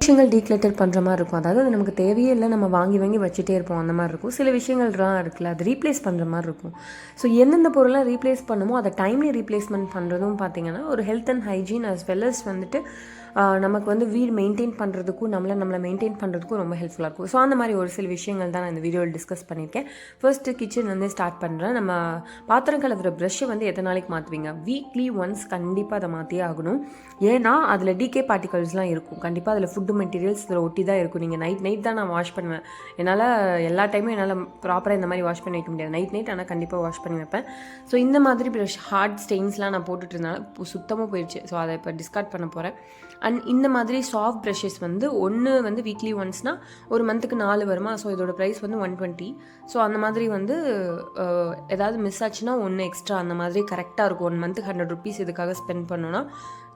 விஷயங்கள் டீக்ளட்டர் பண்ணுற மாதிரி இருக்கும். அதாவது அது நமக்கு தேவையே இல்லை, நம்ம வாங்கி வாங்கி வச்சுட்டே இருப்போம் அந்த மாதிரி இருக்கும். சில விஷயங்கள்லாம் இருக்குல்ல, அது ரீப்ளேஸ் பண்ணுற மாதிரி இருக்கும். ஸோ எந்தெந்த பொருளாக ரீப்ளேஸ் பண்ணுமோ அதை டைம்லி ரீப்ளேஸ்மெண்ட் பண்ணுறதும் பார்த்திங்கன்னா ஒரு health and hygiene as well as வந்துட்டு நமக்கு வந்து வீடு மெயின்டைன் பண்ணுறதுக்கும் நம்மளை மெயின்டைன் பண்ணுறதுக்கும் ரொம்ப ஹெல்ப்ஃபுல்லாக இருக்கும். ஸோ அந்த மாதிரி ஒரு சில விஷயங்கள் தான் நான் இந்த வீடியோவில் டிஸ்கஸ் பண்ணியிருக்கேன். ஃபர்ஸ்ட்டு கிச்சன் வந்து ஸ்டார்ட் பண்ணுறேன். நம்ம பாத்திரம் கழுவுற ப்ரஷ்ஷை வந்து எத்தனை நாளைக்கு மாற்றுவீங்க? வீக்லி ஒன்ஸ் கண்டிப்பாக அதை மாற்றியே ஆகணும். ஏன்னா அதில் டிகே பார்ட்டிகல்ஸ்லாம் இருக்கும். கண்டிப்பாக அதில் ஃபுட்டு மெட்டீரியல்ஸ் இதில் ஒட்டி தான் இருக்கும். நீங்கள் நைட் தான் நான் வாஷ் பண்ணுவேன். என்னால் எல்லா டைமும் என்னால் ப்ராப்பராக இந்த மாதிரி வாஷ் பண்ணி வைக்க முடியாது. நைட் ஆனால் கண்டிப்பாக வாஷ் பண்ணி வைப்பேன். ஸோ இந்த மாதிரி ப்ரஷ் ஹார்ட் ஸ்டெயின்ஸ்லாம் நான் போட்டுட்டு இருந்தாலும் சுத்தமாக போயிடுச்சு. ஸோ அதை இப்போ டிஸ்கார்ட் பண்ண போகிறேன். அண்ட் இந்த மாதிரி சாஃப்ட் ப்ரஷஸ் வந்து ஒன்று வந்து வீக்லி ஒன்ஸ்னால் ஒரு மந்த்துக்கு 4 வருமா. ஸோ இதோட ப்ரைஸ் வந்து 120. ஸோ அந்த மாதிரி வந்து ஏதாவது மிஸ் ஆச்சுன்னா ஒன்று எக்ஸ்ட்ரா அந்த மாதிரி கரெக்டாக இருக்கும். 1 மந்த்துக்கு 100 rupees இதுக்காக ஸ்பெண்ட் பண்ணோன்னா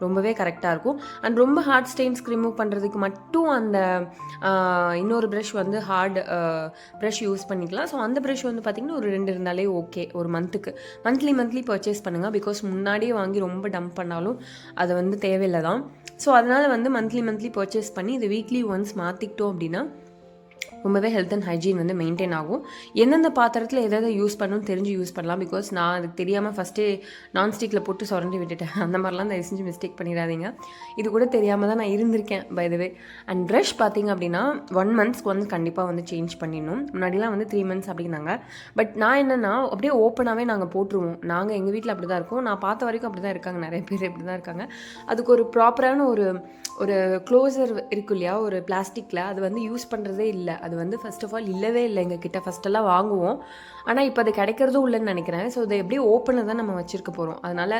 ரொம்பவே கரெக்டாக இருக்கும். அண்ட் ரொம்ப ஹார்ட் ஸ்டெயின்ஸ்க்கு ரிமூவ் பண்ணுறதுக்கு மட்டும் அந்த இன்னொரு ப்ரஷ் வந்து ஹார்ட் ப்ரஷ் யூஸ் பண்ணிக்கலாம். ஸோ அந்த ப்ரஷ் வந்து பார்த்திங்கன்னா ஒரு 2 இருந்தாலே ஓகே. ஒரு மந்த்துக்கு மந்த்லி பர்ச்சேஸ் பண்ணுங்கள். பிகாஸ் முன்னாடியே வாங்கி ரொம்ப டம்ப் பண்ணாலும் அது வந்து தேவையில்லை தான். ஸோ அதனால் வந்து மந்த்லி பர்ச்சேஸ் பண்ணி இது வீக்லி ஒன்ஸ் மாற்றிக்கிட்டோம் அப்படின்னா ரொம்பவே ஹெல்த் அண்ட் ஹைஜீன் வந்து மெயின்டைன் ஆகும். எந்தெந்த பாத்திரத்தில் எதாவது யூஸ் பண்ணணும்னு தெரிஞ்சு யூஸ் பண்ணலாம். பிகாஸ் நான் அதுக்கு தெரியாமல் ஃபஸ்ட்டே நான்ஸ்டிக்கில் போட்டு சுரண்டி விட்டுட்டேன். அந்த மாதிரிலாம் தயவு செஞ்சு மிஸ்டேக் பண்ணிடாதீங்க. இது கூட தெரியாமல் தான் நான் இருந்திருக்கேன் by the way. And brush பார்த்திங்க அப்படின்னா 1 month ஒன்ஸ் கண்டிப்பாக வந்து சேஞ்ச் பண்ணிடணும். முன்னாடிலாம் வந்து 3 months அப்படின்னாங்க. பட் நான் என்னென்னா அப்படியே ஓப்பனாகவே நாங்கள் போட்டுருவோம். நாங்கள் எங்கள் வீட்டில் அப்படி தான் இருக்கோம். நான் பார்த்த வரைக்கும் அப்படி தான் இருக்காங்க. நிறைய பேர் இப்படி தான் இருக்காங்க. அதுக்கு ஒரு ப்ராப்பரான ஒரு க்ளோசர் இருக்கு இல்லையா, ஒரு பிளாஸ்டிக்கில், அது வந்து யூஸ் பண்ணுறதே இல்லை. அது வந்து ஃபர்ஸ்ட் ஆஃப் ஆல் இல்லவே இல்லை எங்கள் கிட்ட. ஃபஸ்ட்டெல்லாம் வாங்குவோம், ஆனால் இப்போ அது கிடைக்கிறதும் இல்லைன்னு நினைக்கிறேன். ஸோ இதை எப்படியும் ஓப்பனில் தான் நம்ம வச்சுருக்க போகிறோம். அதனால்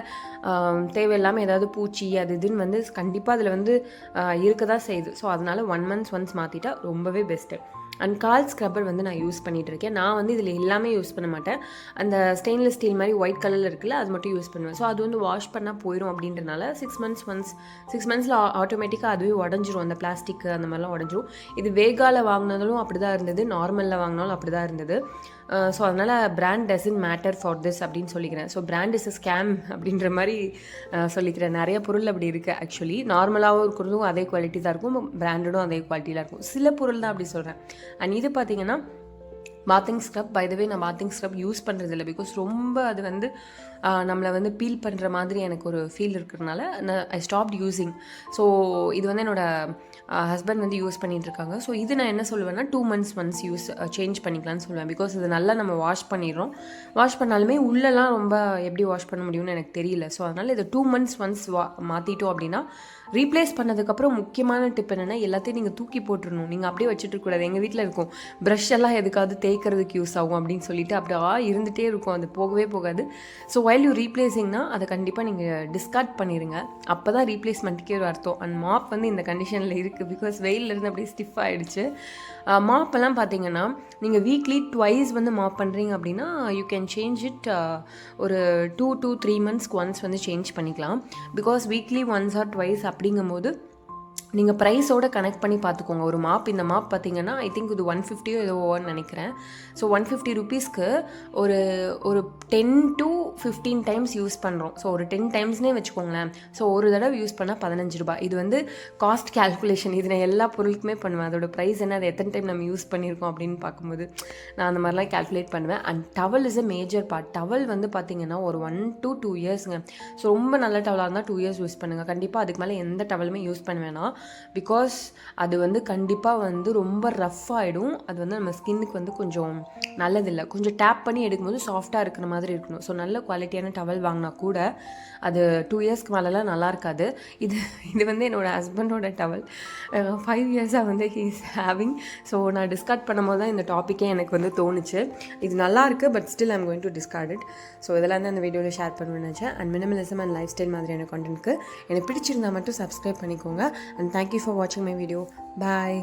தேவையில்லாமல் ஏதாவது பூச்சி அது இதுன்னு வந்து கண்டிப்பாக அதில் வந்து இருக்க தான் செய்யுது. ஸோ அதனால் 1 month ஒன்ஸ் மாற்றிட்டா ரொம்பவே பெஸ்ட்டு. அண்ட் கால் ஸ்க்ரப்பர் வந்து நான் யூஸ் பண்ணிகிட்டு இருக்கேன். நான் வந்து இதில் எல்லாமே யூஸ் பண்ண மாட்டேன். அந்த ஸ்டெயின்லெஸ் ஸ்டீல் மாதிரி ஒயிட் கலரில் இருக்குல்ல, அது மட்டும் யூஸ் பண்ணுவேன். ஸோ அது வந்து வாஷ் பண்ணால் போயிடும் அப்படின்றனால 6 months ஆட்டோமேட்டிக்காக அதுவே உடஞ்சிரும். அந்த பிளாஸ்டிக் அந்த மாதிரிலாம் உடஞ்சிரும். இது வேகாவில் வாங்கினதும் அப்படி தான் இருந்தது, நார்மலில் வாங்கினாலும் அப்படி தான் இருந்தது. ஸோ அதனால் brand doesn't matter for this அப்படின்னு சொல்லிக்கிறேன். So brand is a scam அப்படின்ற மாதிரி சொல்லிக்கிறேன். நிறைய பொருள் அப்படி இருக்குது. ஆக்சுவலி நார்மலாகவும் இருக்கிறதும் அதே குவாலிட்டி தான் இருக்கும், பிராண்டடும் அதே குவாலிட்டியில் இருக்கும். சில பொருள் தான் அப்படி சொல்கிறேன். அண்ட் இது பார்த்திங்கன்னா பாத்திங் ஸ்க்ரப். பை த வே நான் பாத்திங் ஸ்க்ரப் யூஸ் பண்ணுறதில்ல. பிகாஸ் ரொம்ப அது வந்து நம்மளை வந்து பீல் பண்ணுற மாதிரி எனக்கு ஒரு ஃபீல் இருக்கிறதுனால ஐ ஸ்டாப்ட் யூஸிங். ஸோ இது வந்து என்னோடய ஹஸ்பண்ட் வந்து யூஸ் பண்ணிகிட்ருக்காங்க. ஸோ இது நான் என்ன சொல்லுவேன்னா 2 months ஒன்ஸ் சேஞ்ச் பண்ணிக்கலாம்னு சொல்லுவேன். பிகாஸ் இது நல்லா நம்ம வாஷ் பண்ணிடுறோம். வாஷ் பண்ணாலுமே உள்ளெல்லாம் ரொம்ப எப்படி வாஷ் பண்ண முடியும்னு எனக்கு தெரியல. ஸோ அதனால் இதை 2 months ஒன்ஸ் மாற்றிட்டோம் அப்படின்னா ரீப்ளேஸ் பண்ணதுக்கப்புறம் முக்கியமான டிப் என்னென்னா எல்லாத்தையும் நீங்கள் தூக்கி போட்டுடணும். நீங்கள் அப்படியே வச்சுட்டு இருக்கக்கூடாது. எங்கள் வீட்டில் இருக்கும் ப்ரஷ் எல்லாம் எதுக்காவது தேய்க்கிறதுக்கு யூஸ் ஆகும் அப்படின்னு சொல்லிட்டு அப்படியே இருந்துகிட்டே இருக்கும். அது போகவே போகாது. ஸோ வைல் யூ ரீப்ளேஸிங்னா அதை கண்டிப்பாக நீங்கள் டிஸ்கார்ட் பண்ணிடுங்க. அப்போ தான் ரீப்ளேஸ்மெண்ட்டுக்கே ஒரு அர்த்தம். அண்ட் மாப் வந்து இந்த கண்டிஷனில் இருக்குது. பிகாஸ் வெயிலிருந்து அப்படியே ஸ்டிஃப் ஆகிடுச்சு. மாப்பெல்லாம் பார்த்தீங்கன்னா நீங்கள் வீக்லி ட்வைஸ் வந்து மாப் பண்ணுறீங்க அப்படின்னா யூ கேன் சேஞ்ச் இட். ஒரு 2 to 3 months ஒன்ஸ் வந்து சேஞ்ச் பண்ணிக்கலாம். Because weekly once R twice அப்படிங்கும்போது நீங்கள் ப்ரைஸோடு கனெக்ட் பண்ணி பார்த்துக்கோங்க. ஒரு மாப், இந்த மாப் பார்த்தீங்கன்னா ஐ திங்க் இது 150 ஏதோன்னு நினைக்கிறேன். ஸோ 150 rupeesக்கு ஒரு 10 to 15 times யூஸ் பண்ணுறோம். ஸோ ஒரு 10 timesனே வச்சுக்கோங்களேன். ஸோ ஒரு தடவை யூஸ் பண்ணால் 15 ரூபாய். இது வந்து காஸ்ட் கேல்குலேஷன். இது நான் எல்லா பொருளுக்குமே பண்ணுவேன். அதோட ப்ரைஸ் என்ன, அது எத்தனை டைம் நம்ம யூஸ் பண்ணியிருக்கோம் அப்படின்னு பார்க்கும்போது நான் அந்த மாதிரிலாம் கேல்குலேட் பண்ணுவேன். And towel is a major part. Towel வந்து பார்த்திங்கன்னா ஒரு 1 to 2 yearsங்க. ஸோ ரொம்ப நல்ல டவலாக இருந்தால் 2 years யூஸ் பண்ணுங்கள். கண்டிப்பாக அதுக்கு மேலே எந்த டவலுமே யூஸ் பண்ண வேணாம். பிகாஸ் அது வந்து கண்டிப்பாக வந்து ரொம்ப ரஃப் ஆகிடும். அது வந்து நம்ம ஸ்கின்னுக்கு வந்து கொஞ்சம் நல்லதில்லை. கொஞ்சம் டேப் பண்ணி எடுக்கும்போது சாஃப்டாக இருக்கிற மாதிரி இருக்கணும். ஸோ நல்ல குவாலிட்டியான டவல் வாங்கினா கூட அது 2 yearsக்கு மேலெலாம் நல்லா இருக்காது. இது வந்து என்னோடய ஹஸ்பண்டோட டவல் 5 yearsஆக வந்து ஹீ இஸ் ஹேவிங். ஸோ நான் டிஸ்கார்ட் பண்ணும்போது தான் இந்த டாப்பிக்கே எனக்கு வந்து தோணுச்சு. இது நல்லா இருக்குது, but still I'm going to discard it. So இதெல்லாம் தான் அந்த வீடியோவில் ஷேர் பண்ணுவேன்னு நினச்சேன். And minimalism and lifestyle மாதிரியான கண்டென்ட்க்கு எனக்கு பிடிச்சிருந்தால் மட்டும் சப்ஸ்கிரைப் பண்ணிக்கோங்க. And thank you for watching my video. Bye.